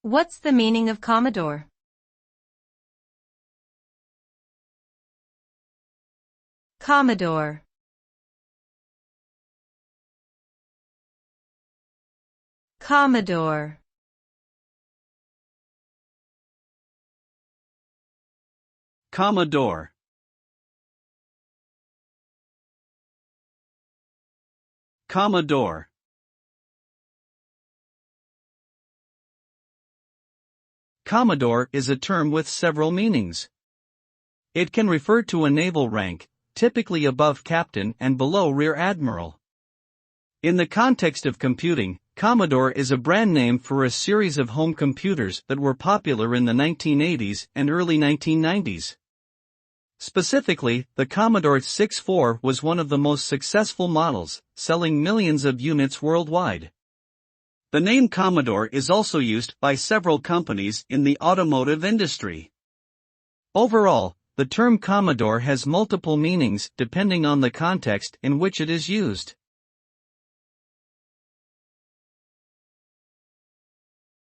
What's the meaning of commodore? Commodore. Commodore. Commodore. Commodore. Commodore is a term with several meanings. It can refer to a naval rank, typically above captain and below rear admiral. In the context of computing, Commodore is a brand name for a series of home computers that were popular in the 1980s and early 1990s. Specifically, the Commodore 64 was one of the most successful models, selling millions of units worldwide. The name Commodore is also used by several companies in the automotive industry. Overall, the term Commodore has multiple meanings depending on the context in which it is used.